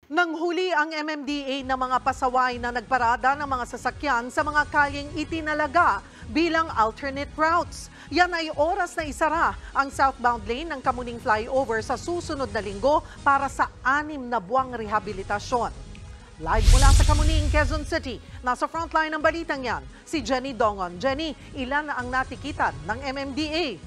Nanghuli ang MMDA ng mga pasaway na nagparada ng mga sasakyan sa mga kalyeng itinalaga bilang alternate routes. Yan ay oras na isara ang southbound lane ng Kamuning Flyover sa susunod na linggo para sa 6 na buwang rehabilitasyon. Live mula sa Kamuning, Quezon City, nasa frontline ng balitang yan, si Jenny Dongon. Jenny, ilan ang natikitan ng MMDA?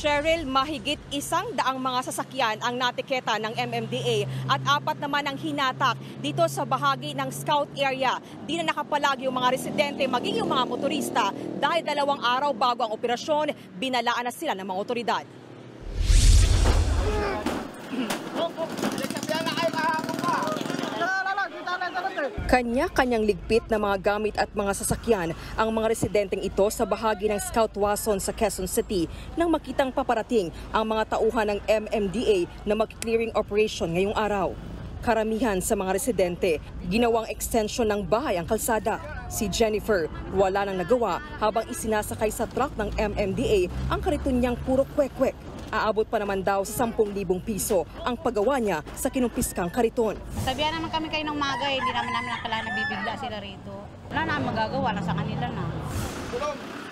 Cheryl, mahigit 100 mga sasakyan ang natiketa ng MMDA at 4 naman ang hinatak dito sa bahagi ng Scout area. Di na nakapalag yung mga residente maging yung mga motorista dahil 2 araw bago ang operasyon, binalaan na sila ng mga otoridad. Kanya-kanyang ligpit na mga gamit at mga sasakyan ang mga residenteng ito sa bahagi ng Scout Wason sa Quezon City nang makitang paparating ang mga tauhan ng MMDA na mag-clearing operation ngayong araw. Karamihan sa mga residente, ginawang extension ng bahay ang kalsada. Si Jennifer, wala nang nagawa habang isinasakay sa truck ng MMDA ang kariton niyang puro kwek-kwek. Aabot pa naman daw sa 10,000 piso ang paggawa niya sa kinumpiskang kariton. Sabihan naman kami kayo ng maga, hindi naman nakala na bibigla sila rito. Wala na magagawa, nasa kanila na.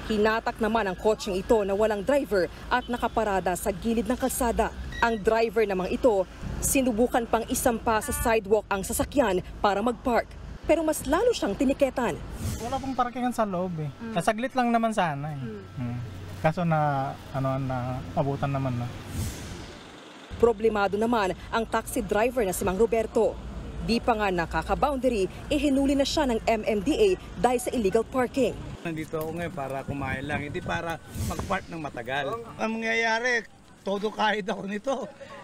Hinatak naman ang kotseng ito na walang driver at nakaparada sa gilid ng kalsada. Ang driver namang ito, sinubukan pang isampa sa sidewalk ang sasakyan para mag-park. Pero mas lalo siyang tiniketan. Wala pong parkingan sa loob eh. Saglit lang naman sana eh. Kaso na abutan naman na. Problemado naman ang taxi driver na si Mang Roberto. Di pa nga nakaka-boundary, hinuli na siya ng MMDA dahil sa illegal parking. Nandito ako ngayon para kumain lang, hindi para mag-park ng matagal. Ang mangyayari, todo kahit ako nito.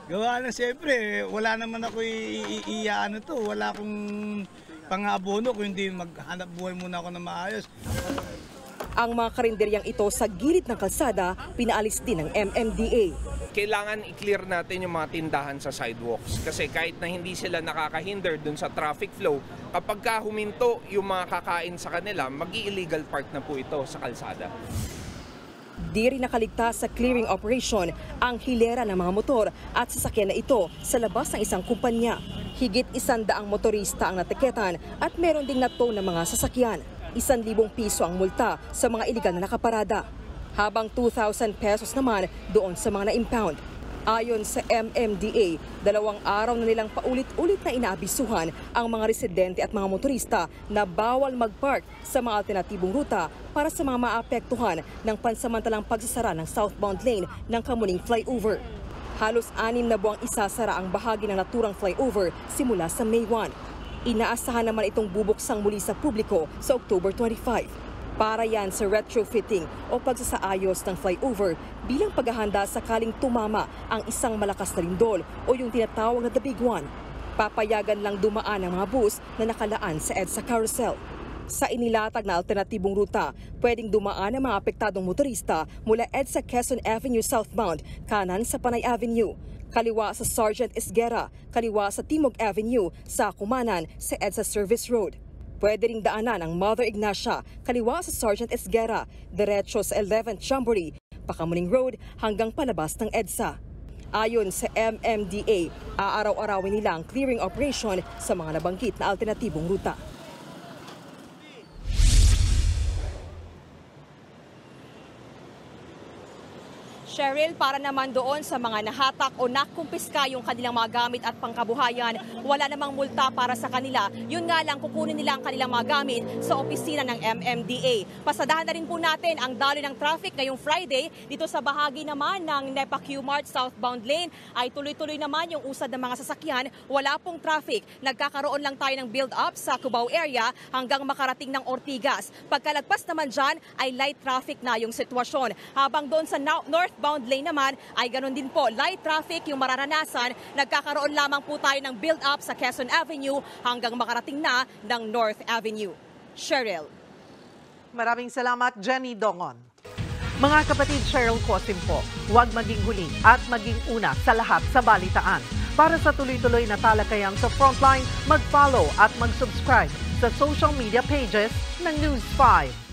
Gawa na siyempre, wala naman ako iiyaan ito. Wala akong pang-abono kung hindi maghanap buhay muna ako na maayos. Ang mga karinderyang ito sa gilid ng kalsada, pinaalis din ng MMDA. Kailangan i-clear natin yung mga tindahan sa sidewalks kasi kahit na hindi sila nakakahinder dun sa traffic flow, kapag huminto yung mga kakain sa kanila, mag-illegal park na po ito sa kalsada. Di rin nakaligtas sa clearing operation ang hilera ng mga motor at sasakyan na ito sa labas ng isang kumpanya. Higit 100 motorista ang natiketan at meron ding nato ng mga sasakyan. 1,000 piso ang multa sa mga iligal na nakaparada, habang 2,000 pesos naman doon sa mga na-impound. Ayon sa MMDA, 2 araw na nilang paulit-ulit na inaabisuhan ang mga residente at mga motorista na bawal mag-park sa mga alternatibong ruta para sa mga maapektuhan ng pansamantalang pagsasara ng southbound lane ng Kamuning Flyover. Halos 6 na buwang isasara ang bahagi ng naturang flyover simula sa May 1. Inaasahan naman itong bubuksang muli sa publiko sa October 25. Para yan sa retrofitting o pagsasaayos ng flyover bilang paghahanda sakaling tumama ang isang malakas na lindol o yung tinatawag na The Big One. Papayagan lang dumaan ang mga bus na nakalaan sa EDSA Carousel. Sa inilatag na alternatibong ruta, pwedeng dumaan ang mga apektadong motorista mula EDSA Quezon Avenue southbound, kanan sa Panay Avenue, kaliwa sa Sergeant Esguera, kaliwa sa Timog Avenue, sa Kumanan sa EDSA Service Road. Pwede ring daanan ang Mother Ignacia, kaliwa sa Sergeant Esguera, diretso sa 11th Jamboree, Pakamuning Road hanggang palabas ng EDSA. Ayon sa MMDA, aaraw-arawin nila ang clearing operation sa mga nabanggit na alternatibong ruta. Cheryl, para naman doon sa mga nahatak o nakumpiska yung kanilang mga gamit at pangkabuhayan, wala namang multa para sa kanila. Yun nga lang, kukunin nila ang kanilang mga gamit sa opisina ng MMDA. Pasadahan na rin po natin ang daloy ng traffic ngayong Friday. Dito sa bahagi naman ng NEPA Q-Mart southbound lane ay tuloy-tuloy naman yung usad ng mga sasakyan. Wala pong traffic. Nagkakaroon lang tayo ng build-up sa Cubao area hanggang makarating ng Ortigas. Pagkalagpas naman dyan ay light traffic na yung sitwasyon. Habang doon sa northbound lane naman ay ganun din po. Light traffic yung mararanasan. Nagkakaroon lamang po tayo ng build-up sa Quezon Avenue hanggang makarating na ng North Avenue. Cheryl. Maraming salamat, Jenny Dongon. Mga kapatid, Cheryl Cosim po, huwag maging huli at maging una sa lahat sa balitaan. Para sa tuloy-tuloy na talakayan sa Frontline, mag-follow at mag-subscribe sa social media pages ng News 5.